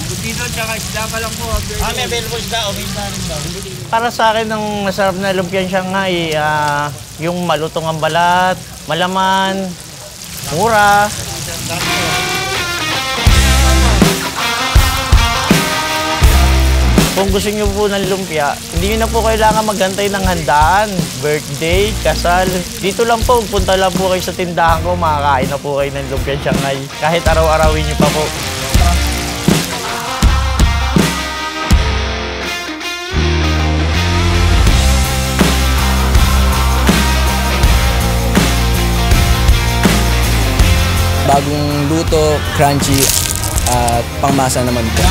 Dito, tsaka isda ka lang po. May available isda o may isda rin ba? Para sa akin, ang masarap na lumpiang Shanghai, yung malutong ang balat, malaman, mura. Kung gusto niyo po ng lumpia, hindi niyo na po kailangan maghantay ng handaan, birthday, kasal. Dito lang po, punta lang po kayo sa tindahan ko, makakain na po kayo ng lumpiang Shanghai. Kahit araw-arawin niyo pa po. Bagong luto, crunchy, at pangmasa naman po.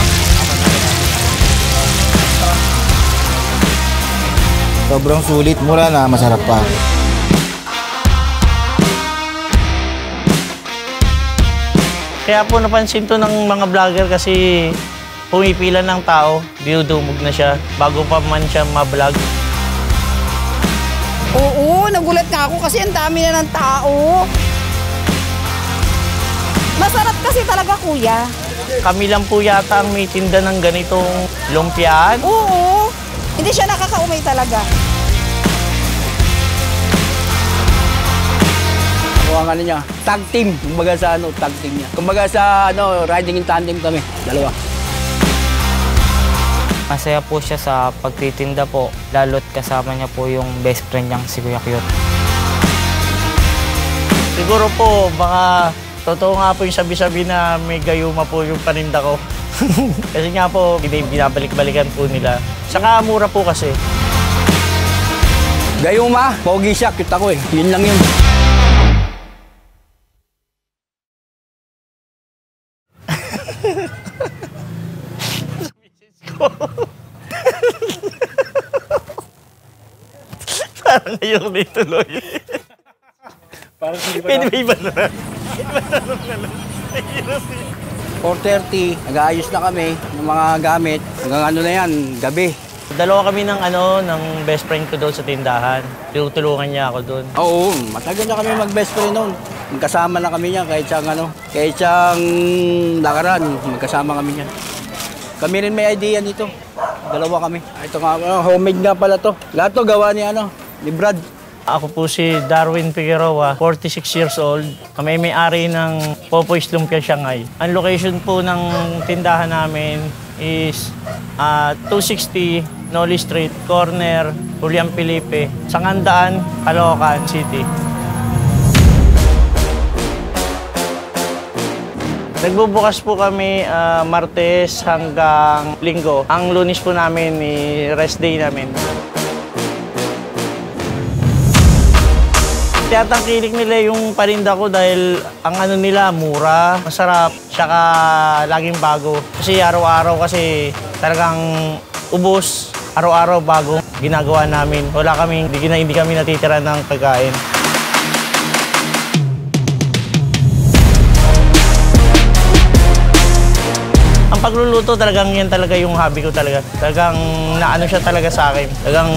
Sobrang sulit, mura na, masarap pa. Kaya po napansin to ng mga vlogger kasi pumipila ng tao, dinudumog na siya bago pa man siya ma-vlog. Oo, nagulat nga ako kasi ang dami na ng tao. Masarap kasi talaga, kuya. Kami lang po yata ang may tinda ng ganitong lumpiaan. Oo, hindi siya nakakaumay talaga. O ang ano niya, tag team. Kumbaga sa tag team niya. Kumbaga sa riding in tandem kami, dalawa. Masaya po siya sa pagtitinda po, lalo't kasama niya po yung best friend niyang si Kuya Cute. Siguro po, baka totoo nga po yung sabi-sabi na may gayuma po yung paninda ko. Kasi nga po, binabalik-balikan po nila. Saka mura po kasi. Gayuma, pogi siya, cute ako eh. Yun lang yun. Parang ngayon dito, Loy. Parang hindi pa May iba na. 4:30, nag-aayos na kami ng mga gamit. Hanggang ano na yan, gabi. Dalawa kami ng best friend ko doon sa tindahan. Tinutulungan niya ako doon. Oo, matagal na kami mag-best friend noon. Magkasama na kami niya kahit siyang lakaran, magkasama kami niya. Kami rin may idea nito. Dalawa kami. Ito nga, homemade nga pala to. Lahat to gawa ni Brad. Ako po si Darwin Figueroa, 46 years old. Kami may-ari ng Popoy's Lumpia Shanghai. Ang location po ng tindahan namin is 260 Noli Street, corner, Julian Felipe, Sangandaan, Caloocan City. Nagbubukas po kami Martes hanggang Linggo. Ang Lunes po namin rest day namin. Tiyatangkilik nila yung paninda ko dahil ang ano nila mura, masarap, tsaka laging bago. Kasi araw-araw kasi talagang ubos, araw-araw bago ginagawa namin. Hindi kami natitira ng pagkain. Ang pagluluto talagang yan talaga yung hobby ko talaga. Talagang naano siya talaga sa akin. Talagang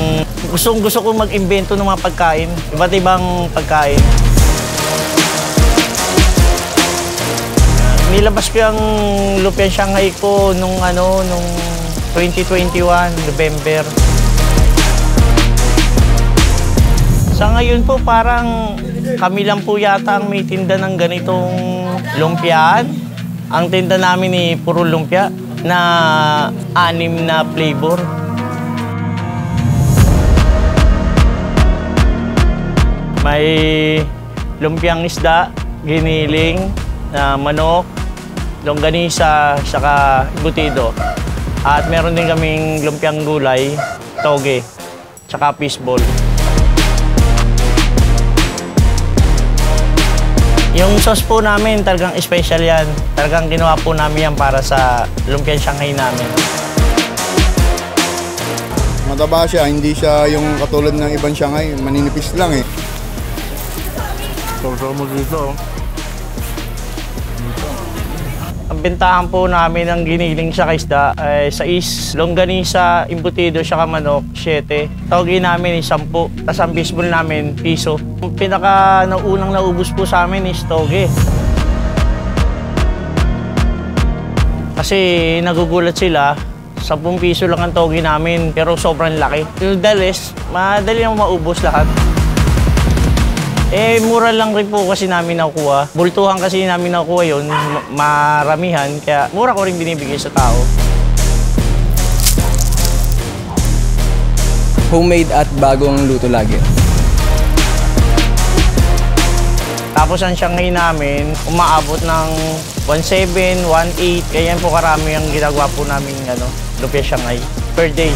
gusto ko mag-imbento ng mga pagkain. Iba't ibang pagkain. Nilabas ko yung Lumpiang Shanghai ko nung 2021, November. Sa ngayon po parang kami lang po yata ang may tinda ng ganitong lumpiaan. Ang tinda namin puro lumpia na 6 na flavor. May lumpiang isda, giniling, na manok, longganisa, saka embutido. At meron din kaming lumpiang gulay, toge, saka fishball. Yung sauce po namin talagang special yan. Talagang ginawa po namin yan para sa Lumpiang Shanghai namin. Mataba siya, hindi siya yung katulad ng ibang Shanghai, maninipis lang eh. So mo dito. Ang bentahan po namin ng giniling sa isda ay 6, longganisa, embutido, saka manok, 7. Toge namin 10, tapos ang fishball namin, piso. Ang pinaka unang naubos po sa amin is toge. Kasi nagugulat sila, 10 piso lang ang togi namin, pero sobrang laki. Yung dalis, madali nang maubos lahat. Mura lang rin po kasi namin nakukuha. Bultuhan kasi namin nakukuha yun, maramihan, kaya mura ko rin binibigay sa tao. Homemade at bagong luto lagi. Tapos ang Shanghai namin, umaabot ng 1.7, 1.8, kaya yan po karami ang ginagawa po namin lumpia Shanghai per day.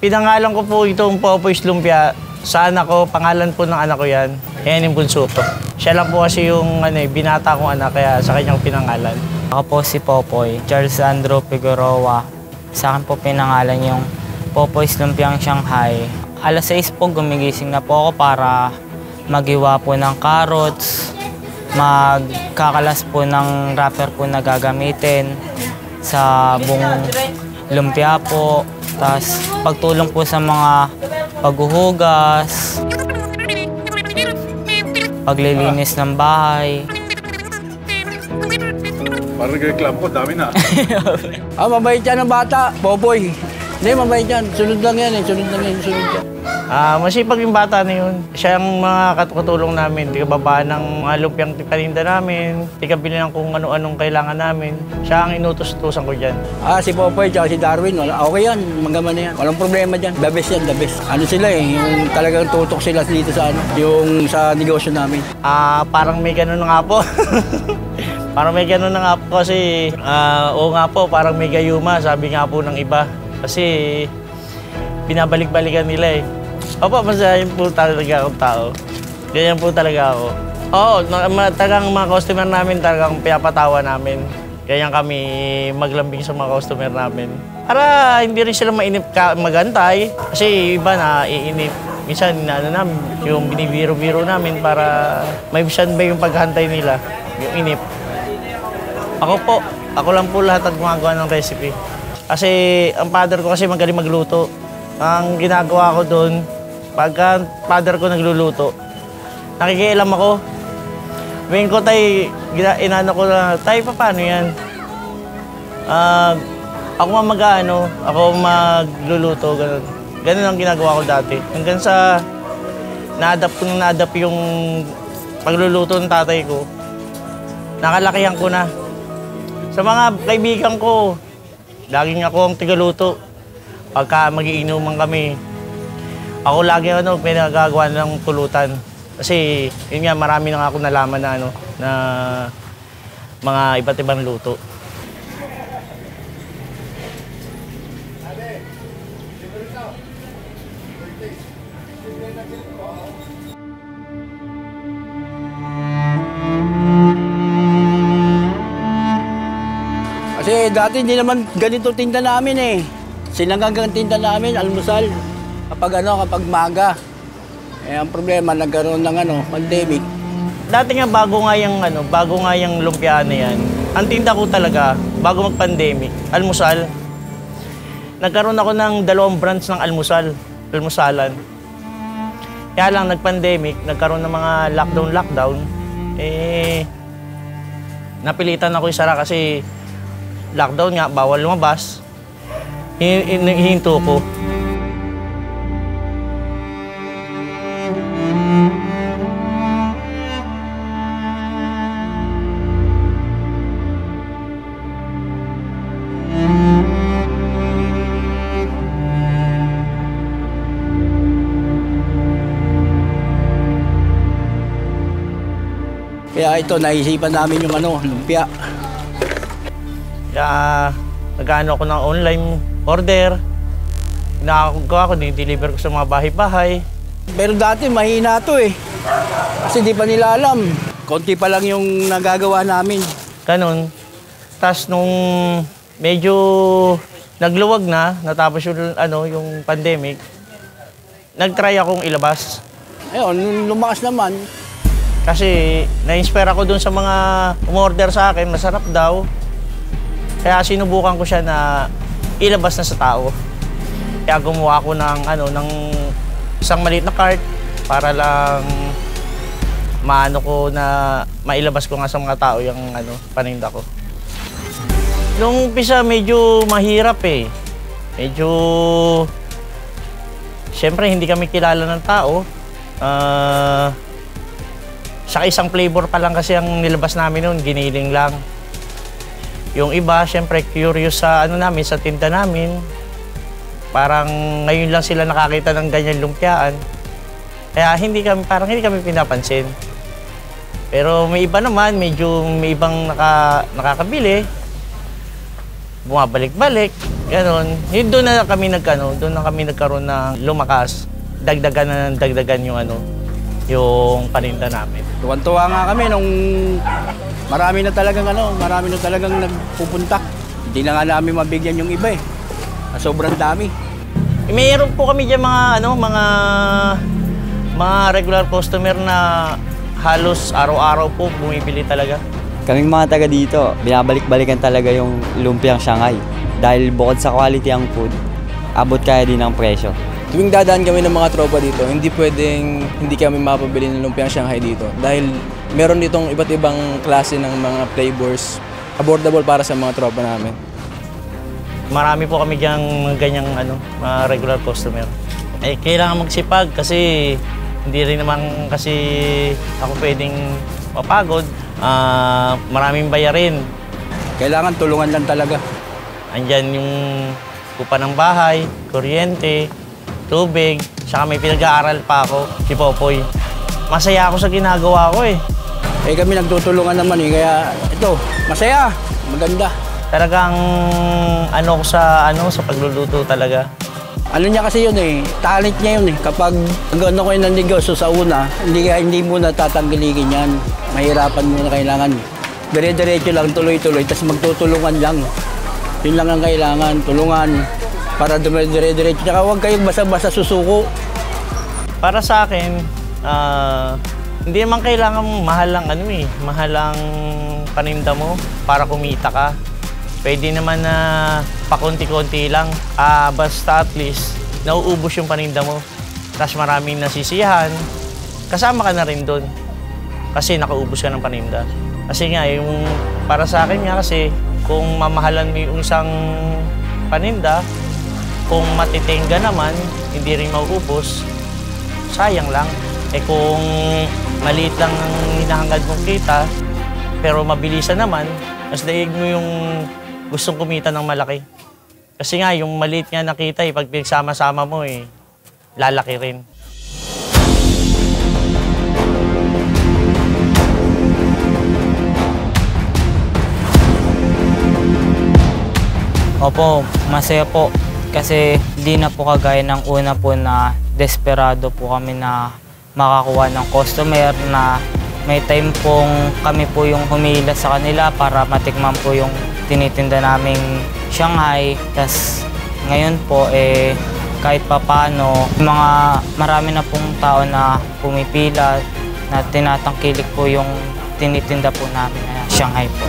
Pinangalan ko po itong Popoy's Lumpia sa anak ko, pangalan po ng anak ko yan. Yan yung bunso ko. Siya lang po kasi yung binata kong anak, kaya sa kanyang pinangalan. Ako po si Popoy, Charles Andrew Figueroa. Sa akin po pinangalan yung Popoy's Lumpiang Shanghai. Alas 6 po gumigising na po ako para maghiwa po ng carrots, magkakalas po ng wrapper po na gagamitin sa buong lumpia po. Tapos pagtulong po sa mga paghuhugas, paglilinis ng bahay. Parang nagreklamo ko, dami na. Mabait yan ang bata, Popoy. Hindi, mabait yan. Sunod lang yan. Masipag yung bata na yun. Siya ang mga katulong namin. Tigababa ng mga lumpiang paninda namin. Tigabili ng kung ano-anong kailangan namin. Siya ang inutos-tusan ko dyan. Si Popoy at si Darwin, okay yan. Magaman na yan. Walang problema dyan. The best yan, the best. Ano sila yung talagang tutok sila dito sa yung sa negosyo namin. Parang may ganun na nga po. Parang may ganun na nga po kasi, oo nga po, parang may gayuma, sabi nga po ng iba. Kasi binabalik-balikan nila Opo, masahin po talaga akong tao. Ganyan po talaga ako. Oo, talagang mga customer namin, talagang pinapatawa namin. Ganyan kami maglambing sa mga customer namin. Para hindi rin sila mainip magantay. Kasi iba na iinip. Minsan, namin, yung binibiro-biro namin para may bisan ba yung paghantay nila, yung inip. Ako lang po lahat ang gumagawa ng recipe. Kasi ang father ko kasi magaling magluto. Ang ginagawa ko doon, pagka father ko nagluluto, nakikialam ako. Ngayon ko inano ko na, paano yan? Ako ako magluluto, ganun. Ganun ang ginagawa ko dati. Hanggang sa na-adapt yung pagluluto ng tatay ko, nakalakihan ko na. Sa mga kaibigan ko, laging ako ang tigaluto. Pagka magiinuman kami, ako lagi pinagagawa ng pulutan. Kasi yun nga, marami na ako nalaman na na mga iba't ibang luto. Kasi dati hindi naman ganito tinda namin Sinanggang tinda namin, almusal. Kapag maga. Ang problema, nagkaroon ng pandemic. Dati nga bago nga yung lumpia na yan, ang tinda ko talaga, bago mag-pandemic, almusal. Nagkaroon ako ng 2 branch ng almusalan. Kaya lang nag-pandemic, nagkaroon ng mga lockdown. Napilitan ako isara kasi lockdown nga, bawal lumabas. Hihinto ko. Kaya ito, naisipan namin yung lumpia. Kaya nag-ano ako ng online order. Nakakagawa ko, deliver ko sa mga bahay-bahay. Pero dati mahina to Kasi di pa nila alam. Konti pa lang yung nagagawa namin. Ganon. Tapos nung medyo nagluwag na, natapos yung pandemic, nag-try akong ilabas. Ayun, lumakas naman. Kasi na-inspire ako dun sa mga umorder sa akin, masarap daw. Kaya sinubukan ko siya na ilabas na sa tao. Kaya gumawa ako ng isang maliit na cart para lang mailabas ko nga sa mga tao yung paninda ko. Nung umpisa medyo mahirap eh. Medyo... Siyempre hindi kami kilala ng tao. Sa isang flavor pa lang kasi ang nilabas namin noon, giniling lang. Yung iba, siyempre curious sa ano namin, sa tinda namin. Parang ngayon lang sila nakakita ng ganyan lumpiaan. Kaya hindi kami pinapansin. Pero may iba naman, medyo may ibang nakakabili. Bumabalik-balik, gano'n. Doon na kami nagkaroon ng lumakas. Dagdagan yung paninda namin. Tuwan-tuwa nga kami nung marami na talagang nagpupunta. Hindi na nga namin mabigyan yung iba eh. Sobrang dami. Mayroon po kami diyan mga regular customer na halos araw-araw po bumibili talaga. Kaming mga taga dito, binabalik-balikan talaga yung lumpiang Shanghai. Dahil bukod sa quality ang food, abot kaya din ang presyo. Tuwing dadaan kami ng mga tropa dito, hindi pwedeng hindi kami mapabili ng lumpiang Shanghai dito. Dahil meron ditong iba't ibang klase ng mga flavors, affordable para sa mga tropa namin. Marami po kami diyang ganyang mga regular customer. Kailangan magsipag kasi hindi rin naman kasi ako pwedeng mapagod. Maraming bayarin. Kailangan tulungan lang talaga. Andyan yung kupa ng bahay, kuryente, tubig, saka may pinag-aaral pa ako, si Popoy. Masaya ako sa ginagawa ko eh. Kami nagtutulungan naman eh, kaya ito, masaya, maganda. Talagang ko sa pagluluto talaga. Ano niya kasi yun eh, talent niya yun eh. Kapag nag-ano kayo ng negosyo sa una, hindi muna tatanggalin yan. Mahirapan muna kailangan. Dire-diretso lang, tuloy-tuloy, tapos magtutulungan lang. Yun lang ang kailangan, tulungan. Para dire-diretso. Tsaka huwag kayong basa-basa susuko. Para sa akin, hindi naman kailangan mahal ang paninda mo para kumita ka. Pwede naman na pakunti-kunti lang. Basta at least nauubos yung paninda mo. Tapos maraming nasisiyahan. Kasama ka na rin doon. Kasi nakaubos ka ng paninda. Kasi nga, para sa akin nga kasi, kung mamahalan mo yung isang paninda, kung matitengga naman, hindi rin mauubos, sayang lang. Kung maliit lang ang hinahangad mong kita, pero mabilisan naman, mas daig mo yung gustong kumita ng malaki. Kasi nga, yung maliit nga nakita, pag pinagsama-sama mo, lalaki rin. Opo, masaya po. Kasi di na po kagaya ng una po na desperado po kami na makakuha ng customer na may time pong kami po yung humila sa kanila para matikman po yung tinitinda naming Shanghai. Tas ngayon po kahit papano, marami na pong tao na pumipila na tinatangkilik po yung tinitinda po namin na Shanghai po.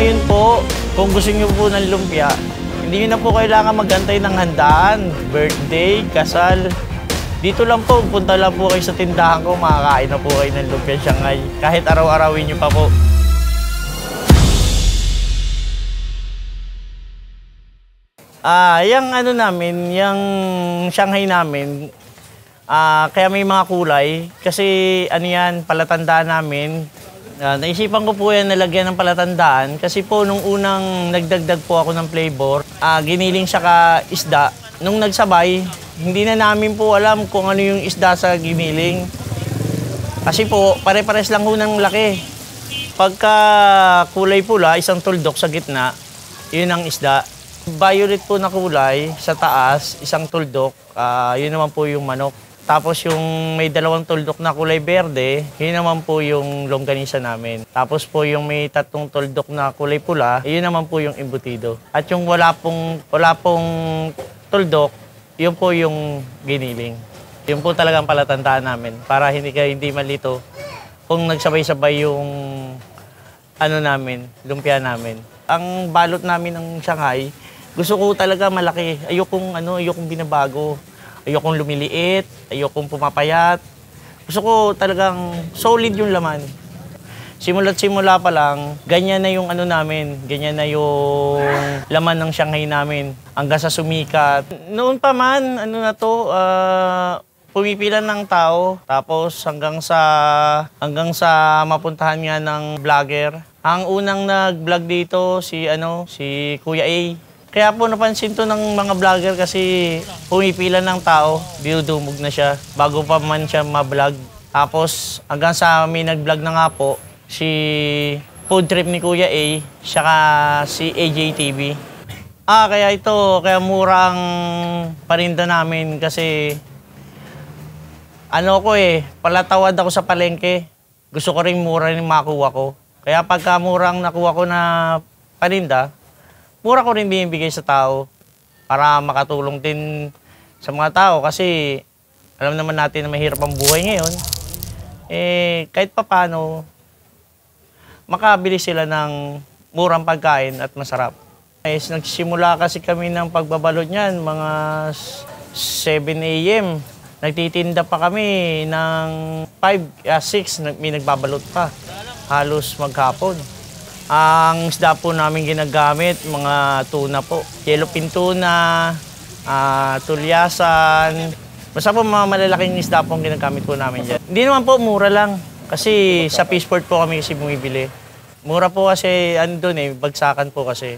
Ngayon po, kung gusto niyo po ng lumpia, hindi niyo na po kailangan magantay ng handaan, birthday, kasal. Dito lang po, punta lang po kayo sa tindahan ko, makakain na po kayo ng lumpia Shanghai. Kahit araw-arawin niyo pa po. Yung yung Shanghai namin, kaya may mga kulay. Kasi palatandaan namin. Naisipan ko po yan nalagyan ng palatandaan kasi po nung unang nagdagdag po ako ng flavor, giniling saka isda. Nung nagsabay, hindi na namin po alam kung ano yung isda sa giniling. Kasi po, pare-pares lang ho ng laki. Pagka kulay pula, isang tuldok sa gitna, yun ang isda. Violet po na kulay sa taas, isang tuldok, yun naman po yung manok. Tapos yung may dalawang tuldok na kulay berde, yun naman po yung longganisa namin. Tapos po yung may tatlong tuldok na kulay pula, yun naman po yung embutido. At yung wala pong tuldok, yun po yung giniling. Yun po talagang palatandaan namin para hindi malito. Kung nagsabay-sabay lumpia namin. Ang balot namin ng Shanghai, gusto ko talaga malaki. Ayokong binabago. Ayokong lumiliit, ayokong pumapayat. Gusto ko talagang solid yung laman. Simula't simula pa lang, ganyan na yung ganyan na yung laman ng Shanghai namin. Hanggang sa sumikat. Noon pa man, pumipila ng tao, tapos hanggang sa mapuntahan nga ng vlogger. Ang unang nag-vlog dito si Kuya A. Kaya po napansin to ng mga vlogger kasi pumipila ng tao, dinudumog na siya bago pa man siya ma-vlog. Tapos hanggang sa may nag-vlog na nga po, si food trip ni Kuya A, saka si AJTV. Kaya mura ang paninda namin kasi palatawad ako sa palengke. Gusto ko rin mura rin makuha ko. Kaya pagka murang nakuha ko na paninda, mura ko rin binibigay sa tao para makatulong din sa mga tao kasi alam naman natin na mahirap ang buhay ngayon. Kahit papano, makabili sila ng murang pagkain at masarap. Nagsimula kasi kami ng pagbabalot niyan, mga 7 a.m. Nagtitinda pa kami ng 6, may nagbabalot pa. Halos maghapon. Ang isda po namin ginagamit, mga tuna po. Yellowfin tuna, tulyasan. Basta po mga malalaking isda po ang ginagamit po namin dyan. Hindi naman po, mura lang. Kasi sa Peaceport po kami kasi bumibili. Mura po kasi, bagsakan po kasi.